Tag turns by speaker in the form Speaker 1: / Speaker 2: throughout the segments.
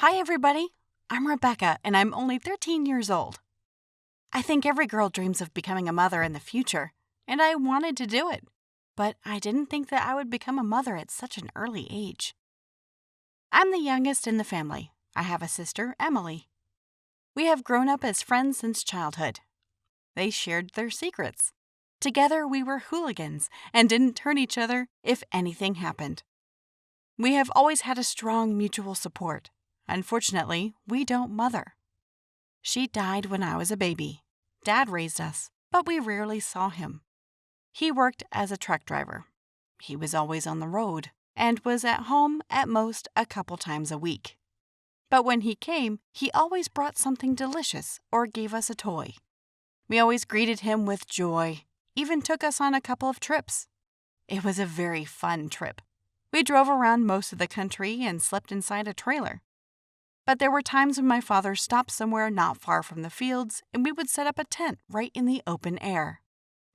Speaker 1: Hi, everybody. I'm Rebecca, and I'm only 13 years old. I think every girl dreams of becoming a mother in the future, and I wanted to do it. But I didn't think that I would become a mother at such an early age. I'm the youngest in the family. I have a sister, Amelie. We have grown up as friends since childhood. They shared their secrets. Together, we were hooligans and didn't turn each other if anything happened. We have always had a strong mutual support. Unfortunately, we don't mother. She died when I was a baby. Dad raised us, but we rarely saw him. He worked as a truck driver. He was always on the road and was at home at most a couple times a week. But when he came, he always brought something delicious or gave us a toy. We always greeted him with joy, even took us on a couple of trips. It was a very fun trip. We drove around most of the country and slept inside a trailer. But there were times when my father stopped somewhere not far from the fields, and we would set up a tent right in the open air.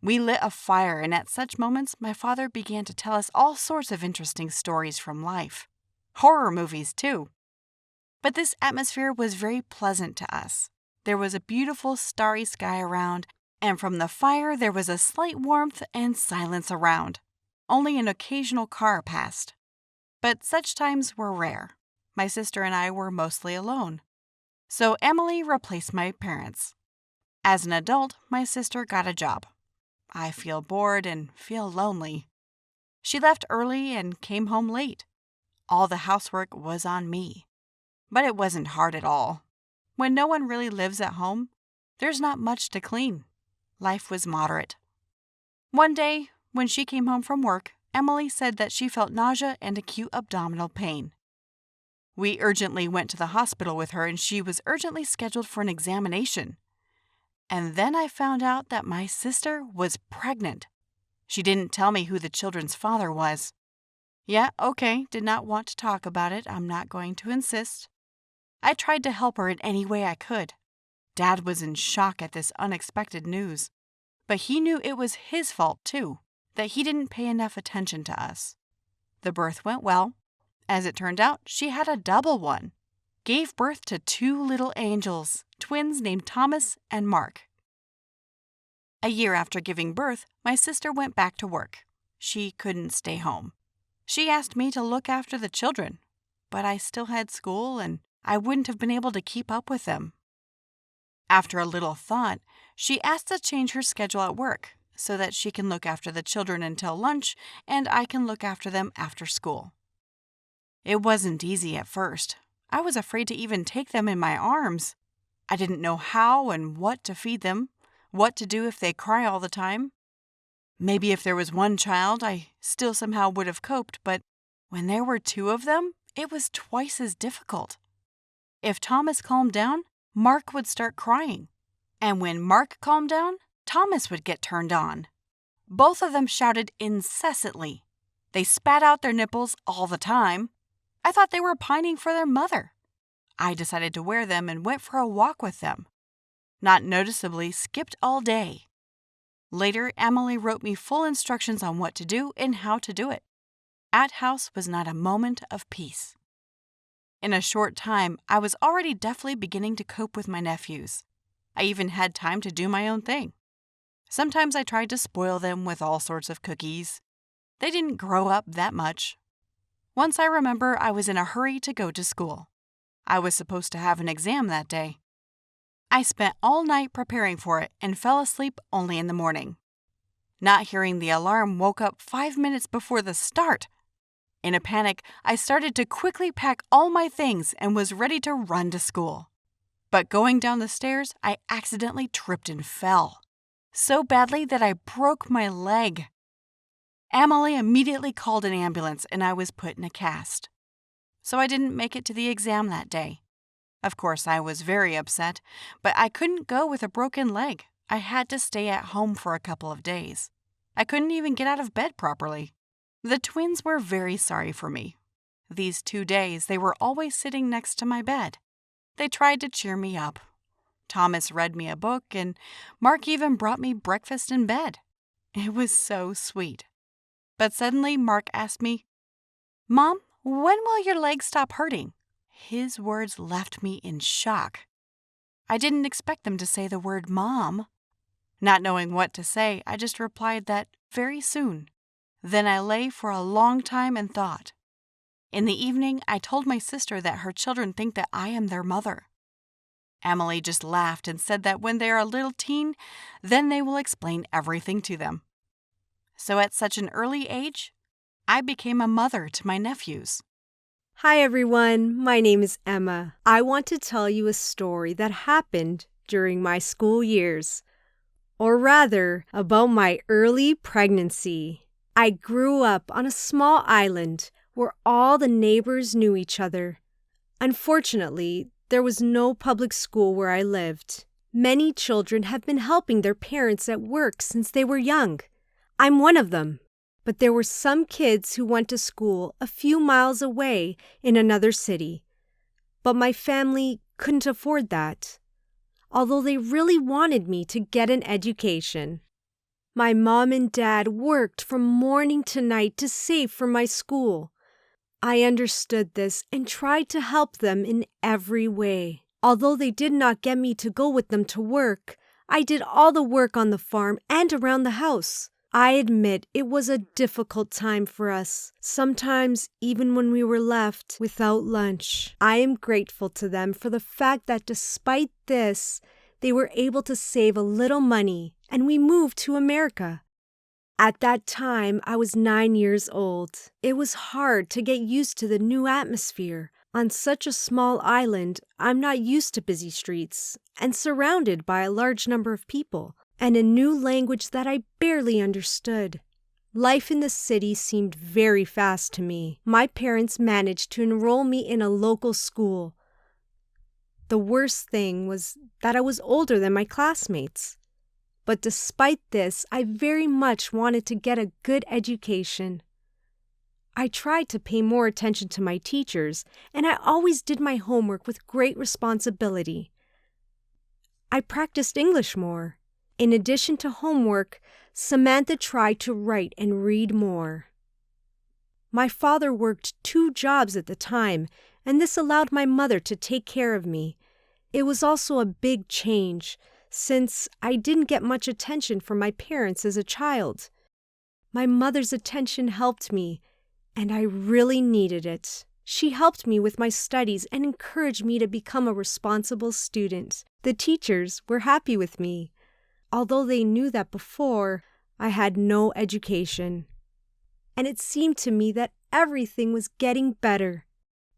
Speaker 1: We lit a fire, and at such moments, my father began to tell us all sorts of interesting stories from life. Horror movies, too. But this atmosphere was very pleasant to us. There was a beautiful starry sky around, and from the fire there was a slight warmth and silence around. Only an occasional car passed. But such times were rare. My sister and I were mostly alone. So Amelie replaced my parents. As an adult, my sister got a job. I feel bored and feel lonely. She left early and came home late. All the housework was on me. But it wasn't hard at all. When no one really lives at home, there's not much to clean. Life was moderate. One day, when she came home from work, Amelie said that she felt nausea and acute abdominal pain. We urgently went to the hospital with her, and she was urgently scheduled for an examination. And then I found out that my sister was pregnant. She didn't tell me who the children's father was. Yeah, okay, did not want to talk about it. I'm not going to insist. I tried to help her in any way I could. Dad was in shock at this unexpected news. But he knew it was his fault, too, that he didn't pay enough attention to us. The birth went well. As it turned out, she had a double one. Gave birth to 2 little angels, twins named Thomas and Mark. A year after giving birth, my sister went back to work. She couldn't stay home. She asked me to look after the children, but I still had school and I wouldn't have been able to keep up with them. After a little thought, she asked to change her schedule at work so that she can look after the children until lunch and I can look after them after school. It wasn't easy at first. I was afraid to even take them in my arms. I didn't know how and what to feed them, what to do if they cry all the time. Maybe if there was one child, I still somehow would have coped, but when there were 2 of them, it was twice as difficult. If Thomas calmed down, Mark would start crying. And when Mark calmed down, Thomas would get turned on. Both of them shouted incessantly. They spat out their nipples all the time. I thought they were pining for their mother. I decided to wear them and went for a walk with them. Not noticeably, skipped all day. Later, Amelie wrote me full instructions on what to do and how to do it. At house was not a moment of peace. In a short time, I was already deftly beginning to cope with my nephews. I even had time to do my own thing. Sometimes I tried to spoil them with all sorts of cookies. They didn't grow up that much. Once I remember I was in a hurry to go to school. I was supposed to have an exam that day. I spent all night preparing for it and fell asleep only in the morning. Not hearing the alarm woke up 5 minutes before the start. In a panic, I started to quickly pack all my things and was ready to run to school. But going down the stairs, I accidentally tripped and fell. So badly that I broke my leg. Amelie immediately called an ambulance and I was put in a cast. So I didn't make it to the exam that day. Of course, I was very upset, but I couldn't go with a broken leg. I had to stay at home for a couple of days. I couldn't even get out of bed properly. The twins were very sorry for me. These 2 days, they were always sitting next to my bed. They tried to cheer me up. Thomas read me a book, and Mark even brought me breakfast in bed. It was so sweet. But suddenly, Mark asked me, "Mom, when will your leg stop hurting?" His words left me in shock. I didn't expect them to say the word mom. Not knowing what to say, I just replied that very soon. Then I lay for a long time and thought. In the evening, I told my sister that her children think that I am their mother. Amelie just laughed and said that when they are a little teen, then they will explain everything to them. So at such an early age, I became a mother to my nephews.
Speaker 2: Hi everyone, my name is Emma. I want to tell you a story that happened during my school years, or rather, about my early pregnancy. I grew up on a small island where all the neighbors knew each other. Unfortunately, there was no public school where I lived. Many children have been helping their parents at work since they were young. I'm one of them. But there were some kids who went to school a few miles away in another city. But my family couldn't afford that, although they really wanted me to get an education. My mom and dad worked from morning to night to save for my school. I understood this and tried to help them in every way. Although they did not get me to go with them to work, I did all the work on the farm and around the house. I admit it was a difficult time for us, sometimes even when we were left without lunch. I am grateful to them for the fact that despite this, they were able to save a little money and we moved to America. At that time, I was 9 years old. It was hard to get used to the new atmosphere. On such a small island, I'm not used to busy streets and surrounded by a large number of people, and a new language that I barely understood. Life in the city seemed very fast to me. My parents managed to enroll me in a local school. The worst thing was that I was older than my classmates. But despite this, I very much wanted to get a good education. I tried to pay more attention to my teachers, and I always did my homework with great responsibility. I practiced English more. In addition to homework, Samantha tried to write and read more. My father worked 2 jobs at the time, and this allowed my mother to take care of me. It was also a big change, since I didn't get much attention from my parents as a child. My mother's attention helped me, and I really needed it. She helped me with my studies and encouraged me to become a responsible student. The teachers were happy with me, although they knew that before I had no education. And it seemed to me that everything was getting better.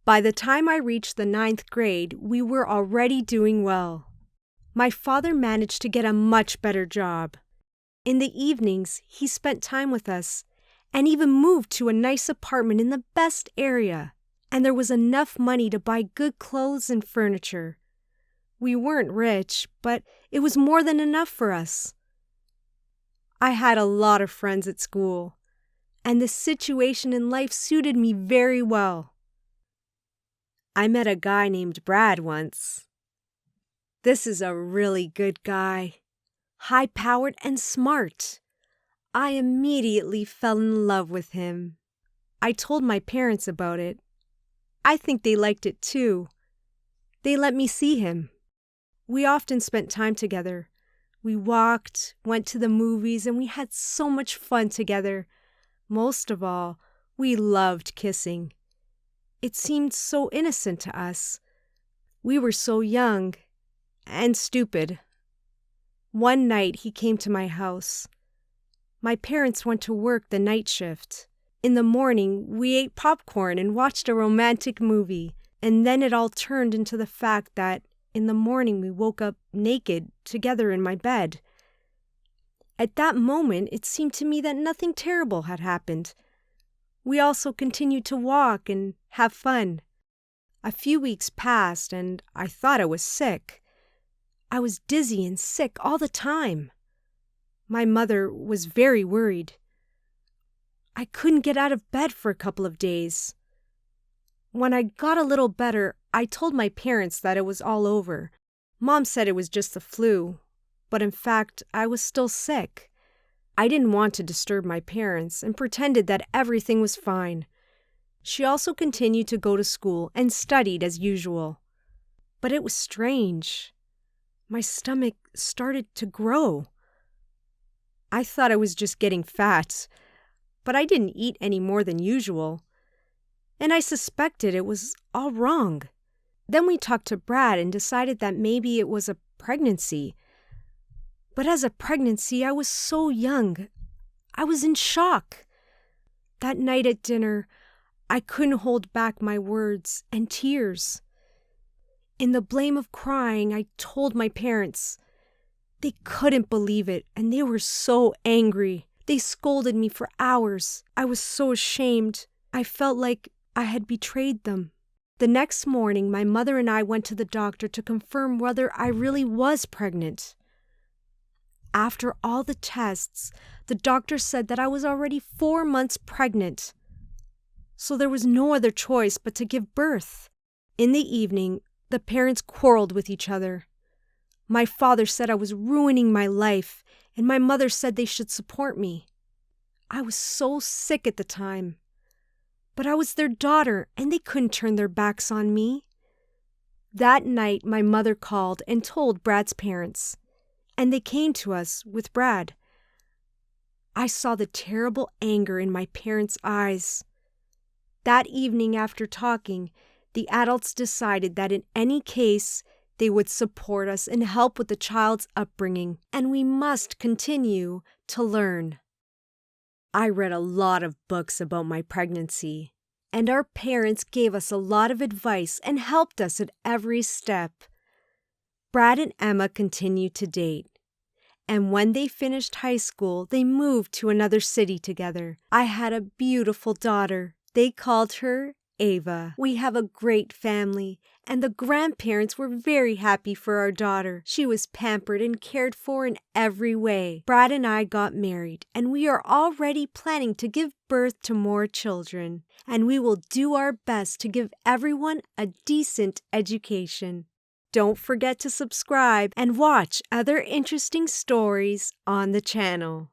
Speaker 2: By the time I reached the 9th grade, we were already doing well. My father managed to get a much better job. In the evenings, he spent time with us and even moved to a nice apartment in the best area. And there was enough money to buy good clothes and furniture. We weren't rich, but it was more than enough for us. I had a lot of friends at school, and the situation in life suited me very well. I met a guy named Brad once. This is a really good guy, high-powered and smart. I immediately fell in love with him. I told my parents about it. I think they liked it too. They let me see him. We often spent time together. We walked, went to the movies, and we had so much fun together. Most of all, we loved kissing. It seemed so innocent to us. We were so young and stupid. One night, he came to my house. My parents went to work the night shift. In the morning, we ate popcorn and watched a romantic movie, and then it all turned into the fact that in the morning, we woke up naked together in my bed. At that moment, it seemed to me that nothing terrible had happened. We also continued to walk and have fun. A few weeks passed, and I thought I was sick. I was dizzy and sick all the time. My mother was very worried. I couldn't get out of bed for a couple of days. When I got a little better, I told my parents that it was all over. Mom said it was just the flu, but in fact, I was still sick. I didn't want to disturb my parents and pretended that everything was fine. She also continued to go to school and studied as usual. But it was strange. My stomach started to grow. I thought I was just getting fat, but I didn't eat any more than usual. And I suspected it was all wrong. Then we talked to Brad and decided that maybe it was a pregnancy. But as a pregnancy, I was so young. I was in shock. That night at dinner, I couldn't hold back my words and tears. In the blame of crying, I told my parents. They couldn't believe it, and they were so angry. They scolded me for hours. I was so ashamed. I felt like I had betrayed them. The next morning, my mother and I went to the doctor to confirm whether I really was pregnant. After all the tests, the doctor said that I was already 4 months pregnant. So there was no other choice but to give birth. In the evening, the parents quarreled with each other. My father said I was ruining my life, and my mother said they should support me. I was so sick at the time. But I was their daughter, and they couldn't turn their backs on me. That night, my mother called and told Brad's parents, and they came to us with Brad. I saw the terrible anger in my parents' eyes. That evening, after talking, the adults decided that in any case, they would support us and help with the child's upbringing, and we must continue to learn. I read a lot of books about my pregnancy, and our parents gave us a lot of advice and helped us at every step. Brad and Emma continued to date, and when they finished high school, they moved to another city together. I had a beautiful daughter. They called her Ava. We have a great family, and the grandparents were very happy for our daughter. She was pampered and cared for in every way. Brad and I got married, and we are already planning to give birth to more children, and we will do our best to give everyone a decent education. Don't forget to subscribe and watch other interesting stories on the channel.